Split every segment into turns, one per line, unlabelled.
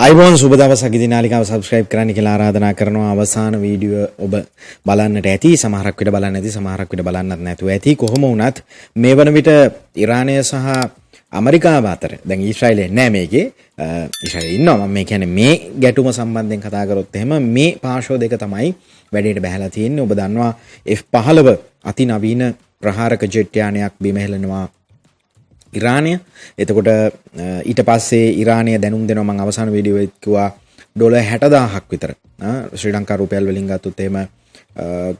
අයිබෝන් සුබ දවසක් ඉදින් නාලිකාව සබ්ස්ක්‍රයිබ් කරන්න කියලා ආරාධනා කරනවා. අවසාන වීඩියෝ ඔබ බලන්නට ඇති, සමහරක් විට බලන්න ඇති, සමහරක් විට බලන්නත් නැතුව ඇති. කොහොම වුණත් මේ වන විට ඉරානය සහ ඇමරිකාව අතර දැන් ඊශ්‍රායලය නෑ මේකේ. ඊශ්‍රායලය ඉන්නවා. මම මේ කියන්නේ මේ ගැටුම සම්බන්ධයෙන් කතා කරොත් එහෙම මේ පාර්ශ්ව දෙක තමයි වැඩේට බහැලා තියෙන්නේ. ඔබ දන්නවා F-15 අතිනවීන ප්‍රහාරක ජෙට් යානයක් බිම හෙලනවා ඉරානය. එතකොට ඊට පස්සේ ඉරානය දැනුම් දෙනවා. මම අවසාන වීඩියෝ එකේ කිව්වා ඩොලර් 60000ක් විතර ශ්‍රී ලංකා රුපියල් වලින් ගත්තොත් එහෙම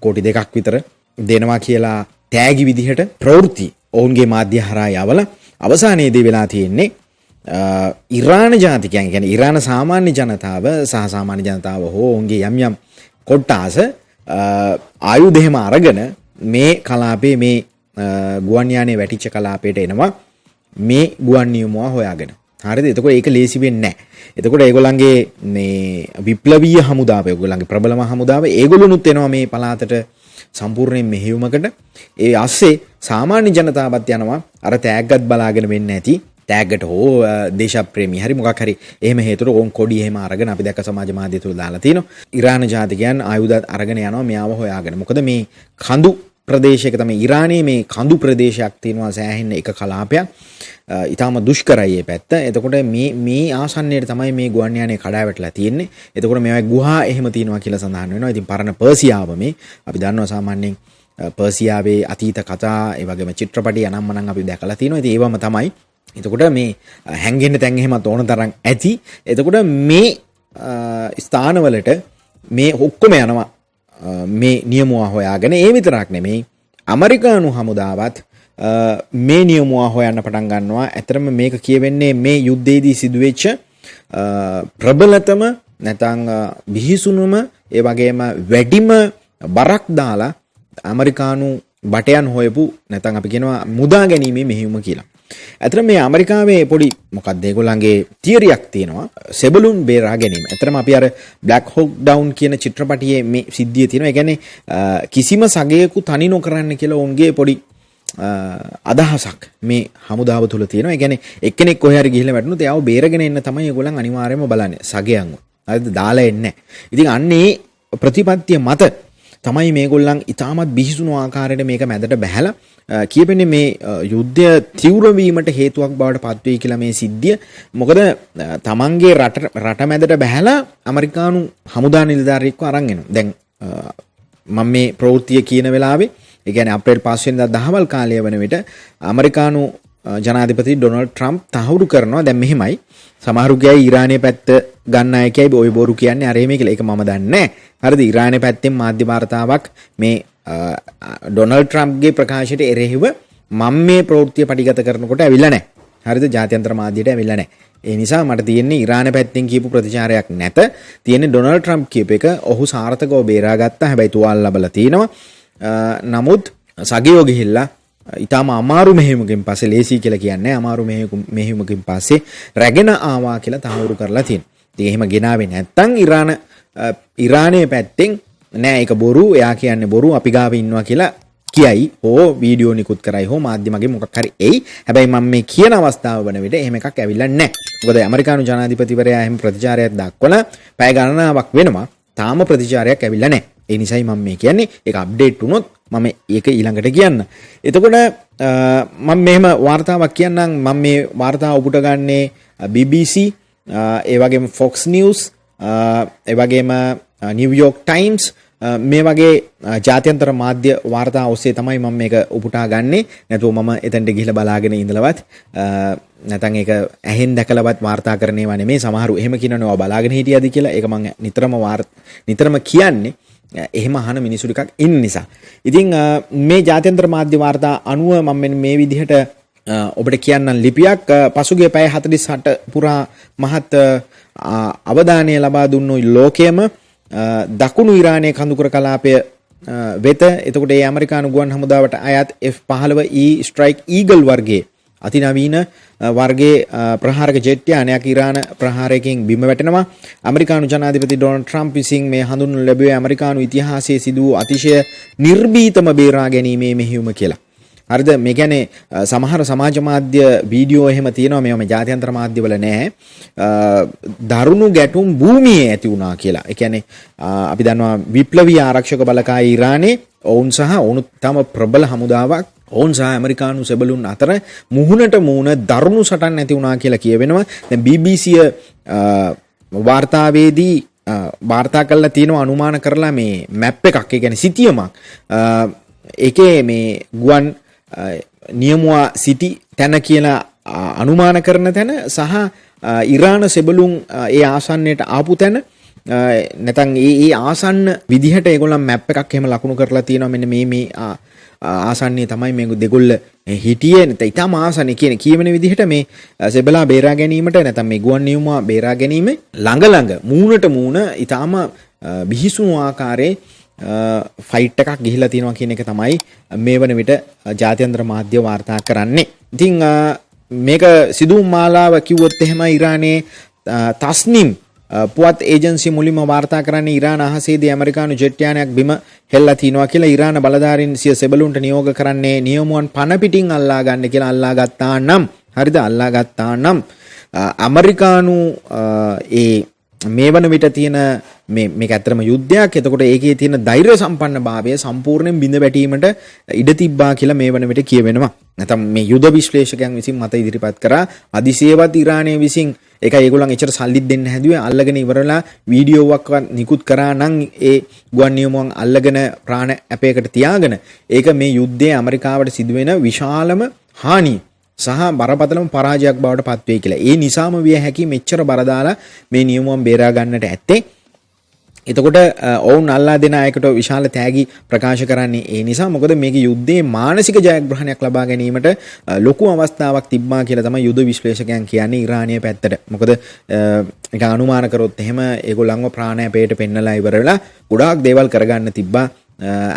කෝටි 2ක් විතර දෙනවා කියලා තෑගි විදිහට ප්‍රවෘත්ති ඔවුන්ගේ මාධ්‍ය හරහා යවලා අවසානයේදී වෙලා තියෙන්නේ ඉරාන ජාතිකයන් කියන්නේ ඉරාන සාමාන්‍ය ජනතාව සහ සාමාන්‍ය ජනතාව හෝ ඔවුන්ගේ යම් යම් කොට්ටාස ආයුධ එහෙම අරගෙන මේ කලාපේ මේ ගුවන් යානයේ වැටිච්ච කලාපයට එනවා මේ ගුවන් නියමුවා හොයාගෙන. හරිද? එතකොට ඒක ලේසි වෙන්නේ නැහැ. එතකොට ඒගොල්ලන්ගේ මේ විප්ලවීය හමුදාව, ඒගොල්ලන්ගේ ප්‍රබලම හමුදාව ඒගොල්ලොනුත් එනවා මේ පළාතට සම්පූර්ණයෙන් මෙහෙයුමකට. ඒ ASCII සාමාන්‍ය ජනතාවත් යනවා අර තෑග්ගත් බලාගෙන වෙන්නේ නැති තෑග්ගට හෝ දේශප්‍රේමී හරි මොකක් හරි එහෙම හේතුවක ඕන් කොඩි එහෙම අරගෙන අපි දැක්ක සමාජ මාධ්‍ය තුල දාලා තිනවා. ඉරාන ජාතිකයන් ආයුධ අරගෙන යනවා මෙයාව හොයාගෙන. මොකද මේ කඳු ප්‍රදේශයක තමයි ඉරානයේ මේ කඳු ප්‍රදේශයක් තියෙනවා සෑහෙන එක කලාපයක්. ඊටාම දුෂ්කරයි මේ පැත්ත. එතකොට මේ ආසන්නයේ තමයි මේ ගුවන් යානය කඩා වැටලා තියෙන්නේ. එතකොට මේවා ගුහා එහෙම තියෙනවා කියලා සඳහන් වෙනවා. ඉතින් පරණ පර්සියාව මේ අපි දන්නවා සාමාන්‍යයෙන් පර්සියාවේ අතීත කතා ඒ වගේම චිත්‍රපටි අනම්මනම් අපි දැකලා තියෙනවා. ඉතින් ඒවම තමයි. එතකොට මේ හැංගෙන්න තැන් එහෙමත් ඕන තරම් ඇති. එතකොට මේ ස්ථානවලට මේ ඔක්කොම යනවා මේ නියමුවා හොයාගෙන. ඒ විතරක් නෙමෙයි ඇමරිකානු හමුදාවත් මේ නියමුවා හොයන්න පටන් ගන්නවා. ඇතරම මේක කියවෙන්නේ මේ යුද්ධයේදී සිදුවෙච්ච ප්‍රබලතම නැත්නම් බිහිසුණුම ඒ වගේම වැඩිම බරක් දාලා ඇමරිකානු බටයන් හොයපු නැත්නම් අපි කියනවා මුදා ගැනීමේ මෙහෙයුම කියලා. ඇත්තටම මේ ඇමරිකාවේ පොඩි මොකක්ද ඒගොල්ලන්ගේ තියරියක් තියෙනවා සෙබළුන් බේරා ගැනීම. ඇත්තටම අපි අර බ්ලැක් හොක් ඩවුන් කියන චිත්‍රපටියේ මේ සිද්ධිය තියෙනවා. ඒ කියන්නේ කිසිම සගයකු තනි නොකරන්න කියලා උන්ගේ පොඩි අදහසක් මේ හමුදාව තුල තියෙනවා. ඒ කියන්නේ එක්කෙනෙක් කොහේ හරි ගිහිල්ලා වැටුණොත් එයාව බේරගෙන එන්න තමයි ඒගොල්ලන් අනිවාර්යයෙන්ම බලන්නේ සගයන්ව. හරිද? දාලා එන්නේ නැහැ. ඉතින් අන්නේ ප්‍රතිපත්තිය මත තමයි මේගොල්ලන් ඊටමත් බිහිසුණු ආකාරයට මේක මැදට බහැලා කියපෙන්නේ මේ යුද්ධය තීව්‍ර වීමට හේතුවක් බවට පත් වෙයි කියලා මේ සිද්ධිය. මොකද තමන්ගේ රට මැදට බහැලා ඇමරිකානු හමුදා නිලධාරියෙක්ව අරන් එනවා. දැන් මම මේ ප්‍රවෘත්තිය කියන වෙලාවේ ඒ කියන්නේ අප්‍රේල් 5 වෙනිදා දහවල් කාලය වන විට ඇමරිකානු ජනාධිපති ඩොනල්ඩ් ට්‍රම්ප් තහවුරු කරනවා දැන් මෙහෙමයි සමහරු කියයි ඉරානයේ පැත්ත ගන්න අය කියයි ඔය බොරු කියන්නේ අර එහෙම කියලා. ඒක මම දන්නේ නැහැ. හරිද? ඉරානයේ පැත්තෙන් මාධ්‍ය වාර්තාවක් මේ ඩොනල්ඩ් ට්‍රම්ප්ගේ ප්‍රකාශයට එරෙහිව මම මේ ප්‍රවෘත්තිය පටිගත කරනකොට ඇවිල්ලා නැහැ. හරිද? ජාත්‍යන්තර මාධ්‍යයට ඇවිල්ලා නැහැ. ඒ නිසා මට තියෙන්නේ ඉරානයේ පැත්තෙන් කියපු ප්‍රතිචාරයක් නැත. තියෙන්නේ ඩොනල්ඩ් ට්‍රම්ප් කියප එක ඔහු සාර්ථකව බේරාගත්තා. හැබැයි තුවාල ලැබලා තිනවා. නමුත් සගයෝ ගිහිල්ලා ඊටම අමාරු මෙහෙයුමකින් පස්සේ ලේසි කියලා කියන්නේ අමාරු මෙහෙයුමකින් පස්සේ රැගෙන ආවා කියලා තහවුරු කරලා තියෙනවා. ඉතින් එහෙම ගෙනාවේ නැත්තම් ඉරානයේ පැත්තෙන් නෑ ඒක බොරු එයා කියන්නේ බොරු අපි ගාව ඉන්නවා කියලා කියයි හෝ වීඩියෝ නිකුත් කරයි හෝ මාධ්‍යමගේ මොකක් හරි එයි. හැබැයි මම මේ කියන අවස්ථාව වන විට එහෙම එකක් ඇවිල්ලා නැහැ. මොකද ඇමරිකානු ජනාධිපතිවරයා එහෙම ප්‍රතිචාරයක් දක්වලා පැය ගණනාවක් වෙනවා. තාම ප්‍රතිචාරයක් ඇවිල්ලා නැහැ. ඒ නිසායි මම මේ කියන්නේ ඒක අප්ඩේට් වුණොත් මම ඒක ඊළඟට කියන්න. එතකොට මම මෙහෙම වාර්තාවක් කියන්නම්. මම මේ වාර්තාව උපුට ගන්නේ BBC ඒ වගේම Fox News ඒ වගේම New York Times මේ වගේ ජාත්‍යන්තර මාධ්‍ය වාර්තා ඔස්සේ තමයි මම මේක උපුටා ගන්නෙ. නැතුව මම එතනට ගිහිල්ලා බලාගෙන ඉඳලවත් නැත්නම් ඒක ඇහෙන් දැකලවත් වාර්තා කරන ඒවා නෙමෙයි. සමහරු එහෙම කියනවා ඔයා බලාගෙන හිටියද කියලා. ඒක මම නිතරම කියන්නේ එහෙම අහන මිනිස්සු ටිකක් ඉන්න නිසා. ඉතින් මේ ජාත්‍යන්තර මාධ්‍ය වාර්තා අනුව මම මේ විදිහට ඔබට කියන්නම් ලිපියක් පසුගිය පැය 48 පුරා මහත් අවධානය ලබා දුන්නු ලෝකයේම දකුණු ඉරානයේ කඳුකර කලාපය වෙත. එතකොට ඒ ඇමරිකානු ගුවන් හමුදාවට අයත් F-15E ස්ට්‍රයික් ඊගල් වර්ගයේ අතිනවීන වර්ගයේ ප්‍රහාරක ජෙට් යානයක් ඉරාන ප්‍රහාරයකින් බිම වැටෙනවා. ඇමරිකානු ජනාධිපති ඩොනල්ඩ් ට්‍රම්ප් විසින් මේ හඳුන්වනු ලැබුවේ ඇමරිකානු ඉතිහාසයේ සිදු වූ අතිශය නිර්භීතම බේරා ගැනීමේ මෙහෙයුම කියලා. හරිද? මේ කියන්නේ සමහර සමාජ මාධ්‍ය වීඩියෝ එහෙම තියෙනවා මේවා මේ ජාත්‍යන්තර මාධ්‍යවල නැහැ. දරුණු ගැටුම් භූමියේ ඇති වුණා කියලා. ඒ කියන්නේ අපි දන්නවා විප්ලවීය ආරක්ෂක බලකාය ඉරානයේ ඔවුන් සහ ඔවුන් තම ප්‍රබල හමුදාවක් ඔවුන් සහ ඇමරිකානු සෙබළුන් අතර මුහුණට මුහුණ දරුණු සටන් ඇති වුණා කියලා කියවෙනවා. දැන් BBC වාර්තාවේදී වාර්තා කරලා තියෙනවා අනුමාන කරලා මේ මැප් එකක් ඒ කියන්නේ සිතියමක් ඒකේ මේ ගුවන් නියමුවා සිටි තැන කියලා අනුමාන කරන තැන සහ ඉරාන සෙබළුන් ඒ ආසන්නයට ආපු තැන නැත්නම් ඒ ආසන්න විදිහට ඒගොල්ලන් මැප් එකක් එහෙම ලකුණු කරලා තියෙනවා මෙන්න මේ ආසන්නයේ තමයි මේ දෙගොල්ල හිටියේ නැත්නම් ඊටම ආසන්නේ කියන කියවෙන විදිහට මේ සෙබලා බේරා ගැනීමට නැත්නම් මේ ගුවන් නියමුවා බේරා ගැනීම ළඟ මූණට මූණ ඊටම බිහිසුණු ආකාරයේ ෆයිට් එකක් ගිහිලා තියෙනවා කියන එක තමයි මේ වන විට ජාත්‍යන්තර මාධ්‍ය වාර්තා කරන්නේ. ඉතින් මේක සිදුවුම් මාලාව කිව්වොත් එහෙම ඉරානයේ තස්නිම් පුවත් ඒජන්සිය මුලින්ම වාර්තා කරන්නේ ඉරාන අහසේදී ඇමරිකානු ජෙට් යානයක් බිම හෙල්ලා තිනවා කියලා. ඉරාන බලධාරීන් සිය සෙබළුන්ට නියෝග කරන්නේ නියමුවන් පණ පිටින් අල්ලා ගන්න කියලා. අල්ලා ගත්තා නම් හරිද? අල්ලා ගත්තා නම් ඇමරිකානු මේ වන විට තියෙන මේක ඇත්තටම යුද්ධයක්. එතකොට ඒකේ තියෙන ධෛර්ය සම්පන්න භාවය සම්පූර්ණයෙන් බිඳ වැටීමට ඉඩ තිබ්බා කියලා මේ වන විට කියවෙනවා. නැත්නම් මේ යුද විශ්ලේෂකයන් විසින් මත ඉදිරිපත් කරා. අදිසියවත් ඉරානයේ විසින් ඒකයි ඒගොල්ලන් එච්චර සල්ලිත් දෙන්න හැදුවේ. අල්ලගෙන ඉවරලා වීඩියෝවක් නිකුත් කරා නම් ඒ ගුවන් නියමුවන් අල්ලගෙන ප්‍රාණ අපේකට තියාගෙන ඒක මේ යුද්ධයේ ඇමරිකාවට සිදුවෙන විශාලම හානිය සහ බරපතලම පරාජයක් බවට පත් වෙයි කියලා. ඒ නිසාම විය හැකි මෙච්චර බර දාලා මේ නියමුවන් බේරා ගන්නට ඇත්තේ. එතකොට ඔවුන් අල්ලා දෙන අයකට විශාල තෑගි ප්‍රකාශ කරන්නේ ඒ නිසා. මොකද මේක යුද්ධයේ මානසික ජයග්‍රහණයක් ලබා ගැනීමට ලොකු අවස්ථාවක් තිබ්බා කියලා තමයි යුද විශ්ලේෂකයන් කියන්නේ ඉරානයේ පැත්තට. මොකද ඒක අනුමාන කරොත් එහෙම ඒගොල්ලන්ව ප්‍රාණයපේට පෙන්නලා ඉවර වෙලා ගොඩාක් දේවල් කරගන්න තිබ්බා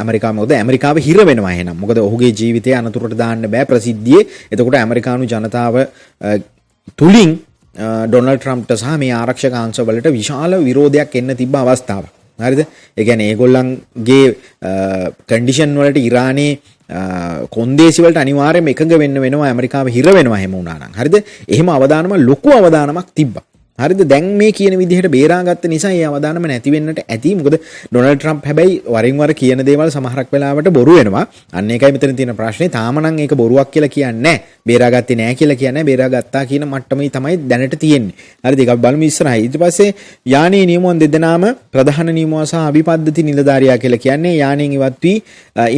ඇමරිකාව. මොකද ඇමරිකාව හිර වෙනවා එහෙනම්. මොකද ඔහුගේ ජීවිතය අනතුරට දාන්න බෑ ප්‍රසිද්ධියේ. එතකොට ඇමරිකානු ජනතාව තුලින් ඩොනල්ඩ් ට්‍රම්ප්ට සහ මේ ආරක්ෂක අංශවලට විශාල විරෝධයක් එන්න තිබ්බ අවස්ථාවක්. හරිද? ඒ කියන්නේ ඒගොල්ලන්ගේ කන්ඩිෂන් වලට ඉරානයේ කොන්දේසි වලට අනිවාර්යයෙන්ම එකඟ වෙන්න වෙනවා. ඇමරිකාව හිර වෙනවා එහෙම වුණා නම්. හරිද? එහෙම අවදානම ලොකු අවදානමක් තිබ්බා. හරිද? දැන් මේ කියන විදිහට බේරාගත්ත නිසා ඒ අවදානම නැති වෙන්නට ඇති. මොකද ඩොනල්ඩ් ට්‍රම්ප් හැබැයි වරින් වර කියන දේවල් සමහරක් වෙලාවට බොරු වෙනවා. අන්න ඒකයි මෙතන තියෙන ප්‍රශ්නේ. තාම නම් ඒක බොරුවක් කියලා කියන්නේ නැහැ. බේරාගත්තේ නැහැ කියලා කියන්නේ බේරාගත්තා කියන මට්ටමේ තමයි දැනට තියෙන්නේ. හරිද? ඒක අපි බලමු ඉස්සරහා. ඊට පස්සේ යානයේ නියමුවන් දෙදෙනාම ප්‍රධාන නියමුවා සහ අභිපද්ධති නිලධාරියා කියලා කියන්නේ යානයෙන් ඉවත් වී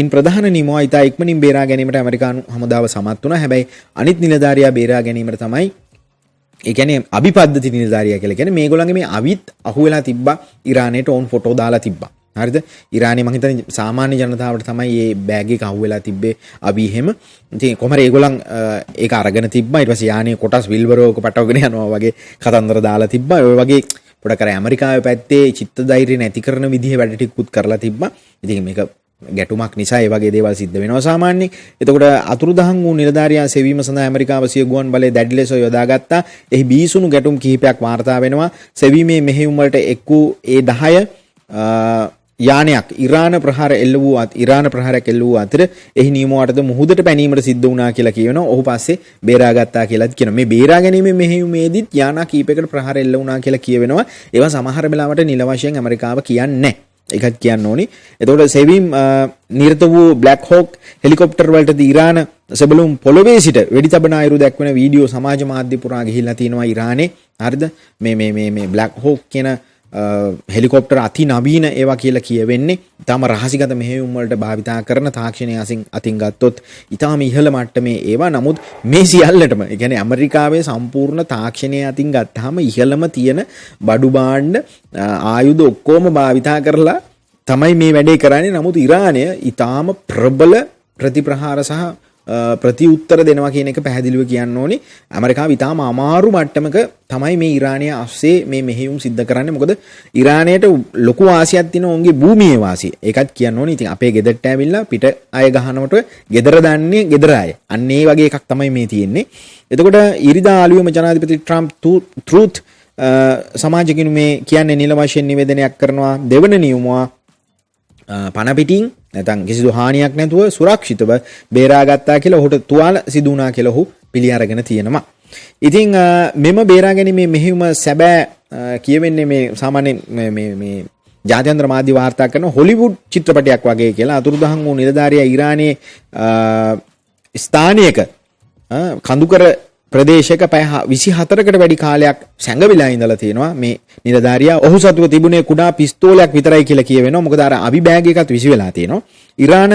ඉන් ප්‍රධාන නියමුවා ඉතා ඉක්මනින් බේරා ගැනීමට ඇමරිකානු හමුදාව සමත් වුණා. හැබැයි අනිත් නිලධාරියා බේරා ගැනීමට තමයි ඒ කියන්නේ අභිපද්ධති නිලධාරියා කියලා කියන්නේ මේගොල්ලන්ගේ මේ අවිත් අහුවෙලා තිබ්බා ඉරානයට ඕන් ෆොටෝ දාලා තිබ්බා. හරිද? ඉරානයේ මම හිතන්නේ සාමාන්‍ය ජනතාවට තමයි මේ බෑග් එක අහුවෙලා තිබ්බේ අභි එහෙම. ඉතින් කොහමද ඒගොල්ලන් ඒක අරගෙන තිබ්බා. ඊට පස්සේ යානයේ කොටස් විල්වරෝක පටවගෙන යනවා වගේ කතන්දර දාලා තිබ්බා. ඔය වගේ පොඩ කර ඇමරිකාවේ පැත්තේ චිත්ත ධෛර්යය නැති කරන විදිහේ වැඩ ටිකකුත් කරලා තිබ්බා. ඉතින් මේක ගැටුමක් නිසා ඒ වගේ දේවල් සිද්ධ වෙනවා සාමාන්‍යයෙන්. එතකොට අතුරුදහන් වූ නිලධාරියා සෙවීම සඳහා ඇමරිකාව සිය ගුවන් බලය දැඩි ලෙස යොදාගත්තා. එහි බීසුණු ගැටුම් කිහිපයක් වාර්තා වෙනවා. සෙවීමේ මෙහෙයුම් වලට එක් වූ ඒ 10 යානයක් ඉරාන ප්‍රහාරයක් එල්ල වූ අතර එහි නියමුවාටද මුහුදට පැනීමට සිද්ධ වුණා කියලා කියනවා. ඔහු පස්සේ බේරාගත්තා කියලාත් කියනවා. මේ බේරා ගැනීමේ මෙහෙයුමේදීත් යාන කීපයකට ප්‍රහාර එල්ල වුණා කියලා කියවෙනවා. ඒවා සමහර වෙලාවට නිල වශයෙන් ඇමරිකාව කියන්නේ නැහැ. ඒකත් කියන්න ඕනි. එතකොට සෙවීම් නිරත වූ බ්ලැක් හොක් හෙලිකොප්ටර් වලටදී ඉරාන සෙබළුම් පොළොවේ සිට වෙඩි තබන අයුරු දැක්වෙන වීඩියෝ සමාජ මාධ්‍ය පුරා ගිහිල්ලා තියෙනවා ඉරානයේ. හරිද? මේ බ්ලැක් හොක් කියන හෙලිකොප්ටර් අති නවීන ඒවා කියලා කියවෙන්නේ. ඊටම රහසිගත මෙහෙයුම් වලට භාවිතා කරන තාක්ෂණය අතින් ගත්තොත් ඊටම ඉහළ මට්ටමේ ඒවා. නමුත් මේ සියල්ලටම ඒ කියන්නේ ඇමරිකාවේ සම්පූර්ණ තාක්ෂණය අතින් ගත්තාම ඉහළම තියෙන බඩු භාණ්ඩ ආයුධ ඔක්කොම භාවිතා කරලා තමයි මේ වැඩේ කරන්නේ. නමුත් ඉරානය ඊටම ප්‍රබල ප්‍රතිප්‍රහාර සහ ප්‍රතිඋත්තර දෙනවා කියන එක පැහැදිලිව කියන්න ඕනේ. ඇමරිකාව ඊටාම අමාරු මට්ටමක තමයි මේ ඉරානය අස්සේ මේ මෙහෙයුම් සිද්ධ කරන්නේ. මොකද ඉරානයට ලොකු වාසියක් තියෙන ඔවුන්ගේ භූමියේ වාසිය. ඒකත් කියන්න ඕනේ. ඉතින් අපේ ගෙදරට ඇවිල්ලා පිට අය ගහනකොට ගෙදර දන්නේ ගෙදර අය. අන්න ඒ වගේ එකක් තමයි මේ තියෙන්නේ. එතකොට ඉරිදා ආලියම ජනාධිපති ට්‍රම්ප් ට්‍රූත් සමාජිකිනු මේ කියන්නේ නිල වශයෙන් නිවේදනයක් කරනවා. දෙවන නියමුවා පණ පිටින් නැත්නම් කිසිදු හානියක් නැතුව සුරක්ෂිතව බේරාගත්තා කියලා ඔහුට තුවාල සිදු වුණා කියලා ඔහු පිළි අරගෙන තියෙනවා. ඉතින් මෙම බේරා ගැනීමේ මෙහෙයුම සැබෑ කියවෙන්නේ මේ සාමාන්‍ය මේ ජාත්‍යන්තර මාධ්‍ය වාර්තා කරන හොලිවුඩ් චිත්‍රපටයක් වගේ කියලා. අතුරුදහන් වූ නිලධාරියා ඉරානයේ ස්ථානයක කඳුකර ප්‍රදේශයක පැය 24කට වැඩි කාලයක් සැඟවිලා ඉඳලා තියෙනවා මේ නිලධාරියා. ඔහු සතුව තිබුණේ කුඩා පිස්තෝලයක් විතරයි කියලා කියවෙනවා. මොකද අර අවි බෑග් එකත් විසි වෙලා තියෙනවා. ඉරාන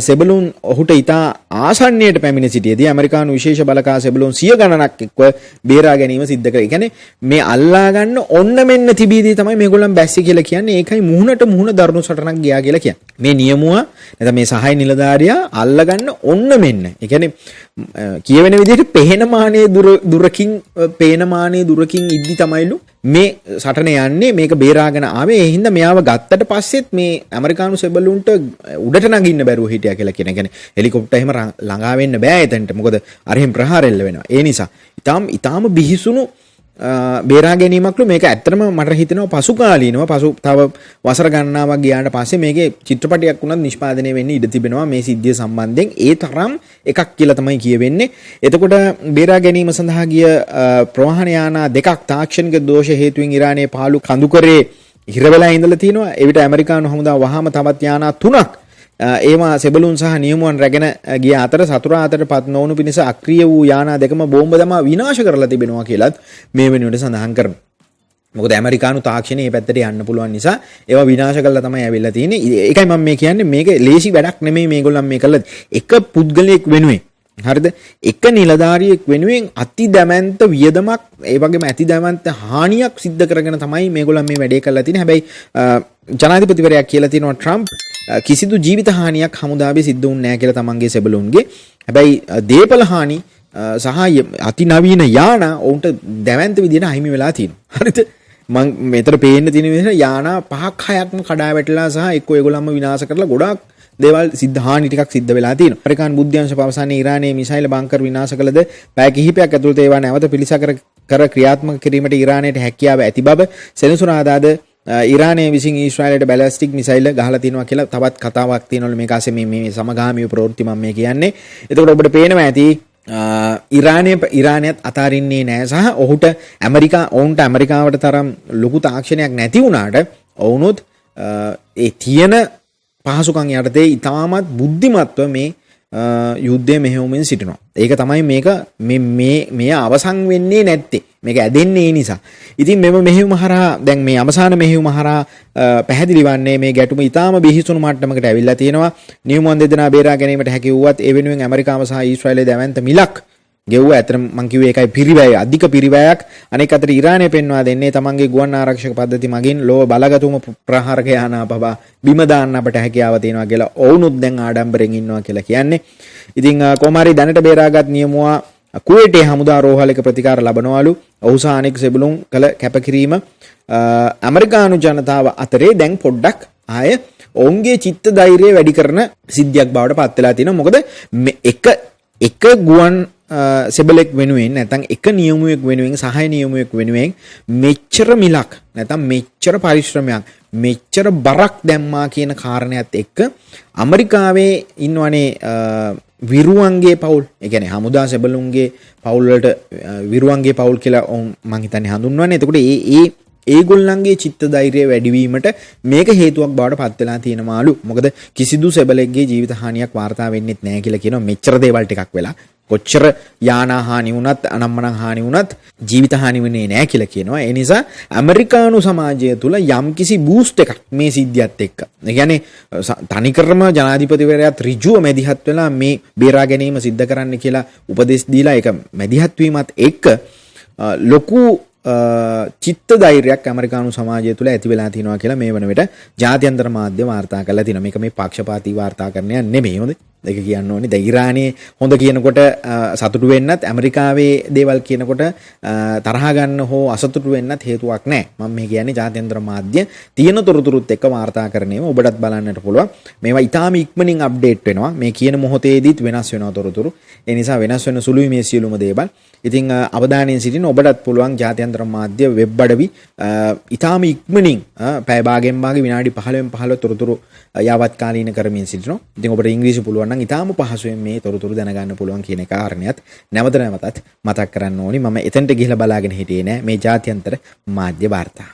සෙබළුන් ඔහුට ඉතා ආසන්නයට පැමිණ සිටියේදී ඇමරිකානු විශේෂ බලකා සෙබළුන් 100 ගණනක් එක්ව බේරා ගැනීම සිද්ධ කරා. ඒ කියන්නේ මේ අල්ලා ගන්න ඔන්න මෙන්න තිබීදී තමයි මේගොල්ලන් බැස්සි කියලා කියන්නේ. ඒකයි මුහුණට මුහුණ දරුණු සටනක් ගියා කියලා කියන්නේ. මේ නියමුව නැත්නම් මේ සහාය නිලධාරියා අල්ලා ගන්න ඔන්න මෙන්න. ඒ කියන්නේ කියවෙන විදිහට පේන මානේ දුරකින් ඉද්දි තමයිලු මේ සටන යන්නේ. මේක බේරාගෙන ආවේ. ඒ හින්දා මෙයාව ගත්තට පස්සෙත් මේ ඇමරිකානු සෙබළුන්ට උඩට නගින්න බැරුව හිටියා කියලා කියන. ඒ කියන්නේ හෙලිකොප්ටර් එහෙම ළඟා වෙන්න බෑ එතනට. මොකද අරහෙන් ප්‍රහාර එල්ල වෙනවා. ඒ නිසා ඊටාම බිහිසුණු බේරා ගැනීමක්ලු මේක. ඇත්තටම මට හිතෙනවා පසු කාලීනව තව වසර ගණනාවක් ගියාට පස්සේ මේකේ චිත්‍රපටයක් වුණත් නිෂ්පාදනය වෙන්න ඉඩ තිබෙනවා මේ සිද්ධිය සම්බන්ධයෙන්. ඒ තරම් එකක් කියලා තමයි කියවෙන්නේ. එතකොට බේරා ගැනීම සඳහා ගිය ප්‍රවාහන යානා දෙකක් තාක්ෂණික දෝෂ හේතුවෙන් ඉරානයේ පාළු කඳුකරේ හිර වෙලා ඉඳලා තිනවා. එවිට ඇමරිකානු හමුදාව වහාම තවත් යානා 3ක් ඒවා සෙබළුන් සහ නියමුවන් රැගෙන ගිය අතර සතුරා අතර පත් නොවුණු පිණිස අක්‍රිය වූ යානා දෙකම බෝම්බ දමා විනාශ කරලා තිබෙනවා කියලාත් මේ වෙනුවට සඳහන් කරනවා. මොකද ඇමරිකානු තාක්ෂණය මේ පැත්තට යන්න පුළුවන් නිසා ඒවා විනාශ කරලා තමයි ඇවිල්ලා තියෙන්නේ. ඒකයි මම මේ කියන්නේ මේක ලේසි වැඩක් නෙමෙයි මේගොල්ලන් මේ කළා. එක පුද්ගලයෙක් වෙනුවෙන් හරිද? එක නිලධාරියෙක් වෙනුවෙන් අති දැමැන්ත වියදමක් ඒ වගේම අති දැමැන්ත හානියක් සිද්ධ කරගෙන තමයි මේගොල්ලන් මේ වැඩේ කරලා තියෙන්නේ. හැබැයි ජනාධිපතිවරයා කියලා තියෙනවා ට්‍රම්ප් කිසිදු ජීවිත හානියක් හමුදාවේ සිද්ධ වුණේ නැහැ කියලා තමන්ගේ සෙබළුන්ගේ. හැබැයි දේපල හානි සහ අති නවීන යානා ඔවුන්ට දැවැන්ත විදිහට අහිමි වෙලා තියෙනවා. හරිද? මම මෙතන පේන්න තියෙන විදිහට යානා 5ක් 6ක්ම කඩා වැටලා සහ එක්ක ඒගොල්ලන්ම විනාශ කරලා ගොඩාක් දේවල් හානි ටිකක් සිද්ධ වෙලා තියෙනවා. ඇමරිකානු බුද්ධ්‍යංශ පවසන්නේ ඉරානයේ මිසයිල් බංකර් විනාශ කළද පැය කිහිපයක් ඇතුළත ඒවා නැවත පිළිසකර ක්‍රියාත්මක කිරීමට ඉරානයට හැකියාව ඇති බව සෙනසුරාදාද ඉරානය විසින් ඊශ්‍රායලයට බැලිස්ටික් මිසයිල් ගහලා තියෙනවා කියලා තවත් කතාවක් තියෙනවලු. මේක ASEAN මේ සමගාමීව ප්‍රවෘත්ති මම මේ කියන්නේ. එතකොට ඔබට පේනවා ඇති ඉරානයත් අතාරින්නේ නැහැ සහ ඔවුන්ට ඇමරිකාවට තරම් ලොකු තාක්ෂණයක් නැති වුණාට ඔවුනොත් ඒ තියෙන පහසුකම් යටතේ ඉතාමත් බුද්ධිමත්ව මේ යුද්ධය මෙහෙයුමින් සිටිනවා. ඒක තමයි මේ අවසන් වෙන්නේ නැත්තේ. මේක ඇදෙන්නේ ඒ නිසා. ඉතින් මෙම මෙහෙයුම හරහා දැන් මේ අවසාන මෙහෙයුම හරහා පැහැදිලි වන්නේ මේ ගැටුම ඊටාම බිහිසුණු මට්ටමකට ඇවිල්ලා තියෙනවා. නියමුවන් දෙදෙනා බේරා ගැනීමට හැකි වුවත් ඒ වෙනුවෙන් ඇමරිකාව සහ ඊශ්‍රායලයේ දැවැන්ත මිලක් ගෙව්වා. ඇත්තටම මම කිව්වේ ඒකයි පිරිවැය අධික පිරිවැයක්. අනෙක් අතට ඉරානය පෙන්වා දෙන්නේ තමන්ගේ ගුවන් ආරක්ෂක පද්ධති මගින් ලෝක බලගතුම ප්‍රහාරක යානා පවා බිම දාන්න අපට හැකියාව තියෙනවා කියලා ඔවුනුත් දැන් ආඩම්බරෙන් ඉන්නවා කියලා කියන්නේ. ඉතින් කොමාරි දැනට බේරාගත් නියමුවා කුවේටේ හමුදා රෝහලක ප්‍රතිකාර ලබනවලු. ඔහු සහ අනෙක් සෙබළුන් කළ කැපකිරීම ඇමරිකානු ජනතාව අතරේ දැන් පොඩ්ඩක් ආය ඔවුන්ගේ චිත්ත ධෛර්යය වැඩි කරන සිද්ධියක් බවට පත් වෙලා තියෙනවා. මොකද එක ගුවන් සෙබලෙක් වෙනුවෙන් නැත්නම් එක නියමුවෙක් වෙනුවෙන් සහාය නියමුවෙක් වෙනුවෙන් මෙච්චර මිලක් නැත්නම් මෙච්චර පරිශ්‍රමයක් මෙච්චර බරක් දැම්මා කියන කාරණයත් එක්ක ඇමරිකාවේ ඉන්නවනේ විරුවන්ගේ පවුල්. ඒ කියන්නේ හමුදා සෙබළුන්ගේ පවුල් වලට විරුවන්ගේ පවුල් කියලා මම හිතන්නේ හඳුන්වන්නේ. එතකොට ඒගොල්ලන්ගේ චිත්ත ධෛර්යය වැඩිවීමට මේක හේතුවක් බවට පත් වෙලා තියෙනමාලු. මොකද කිසිදු සෙබලෙක්ගේ ජීවිත හානියක් වාර්තා වෙන්නෙත් නැහැ කියලා කියනවා. මෙච්චර දේවල් ටිකක් වෙලා කොච්චර යානා හානි වුණත් අනම්මනම් හානි වුණත් ජීවිත හානි වෙන්නේ නැහැ කියලා කියනවා. ඒ නිසා ඇමරිකානු සමාජය තුළ යම්කිසි බූස්ට් එකක් මේ සිද්ධියත් එක්ක. ඒ කියන්නේ තනිකරම ජනාධිපතිවරයාත් ඍජුව මැදිහත් වෙලා මේ බේරා ගැනීම සිද්ධ කරන්න කියලා උපදෙස් දීලා ඒක මැදිහත් වීමත් එක්ක ලොකු චිත්ත ධෛර්යයක් ඇමරිකානු සමාජය තුළ ඇති වෙලා තියෙනවා කියලා මේ වන විට ජාත්‍යන්තර මාධ්‍ය වාර්තා කරලා තිනවා. මේක මේ පක්ෂපාතී වාර්තාකරණයක් නෙමෙයි. හොඳයි. ඒක කියන්න ඕනේ. දැන් ඉරානයේ හොඳ කියනකොට සතුටු වෙන්නත් ඇමරිකාවේ දේවල් කියනකොට තරහ ගන්න හෝ අසතුටු වෙන්නත් හේතුවක් නැහැ. මම මේ කියන්නේ ජාත්‍යන්තර මාධ්‍ය තියෙන තොරතුරුත් එක්ක වාර්තාකරණයම ඔබටත් බලන්නට පුළුවන්. මේවා ඊටාම ඉක්මනින් අප්ඩේට් වෙනවා. මේ කියන මොහොතේදීත් වෙනස් වෙනවා තොරතුරු. ඒ නිසා වෙනස් වෙන සුළුයි මේ සියලුම දේවල්. ඉතින් අවධානයෙන් සිටින්න ඔබටත් පුළුවන් ජාත්‍යන්තර ජාත්‍යන්තර මාධ්‍ය වෙබ් අඩවි ඉතාම ඉක්මනින් පැය භාගයෙන් භාගෙ විනාඩි 15න් 15 තොරතුරු යාවත්කාලීන කරමින් සිටිනවා. ඉතින් ඔබට ඉංග්‍රීසි පුළුවන් නම් ඉතාම පහසුවෙන් මේ තොරතුරු දැනගන්න පුළුවන් කියන කාරණයක් නැවත නැවතත් මතක් කරන්න ඕනි. මම එතනට ගිහිල්ලා බලාගෙන හිටියේ නෑ මේ ජාත්‍යන්තර මාධ්‍ය වාර්තා.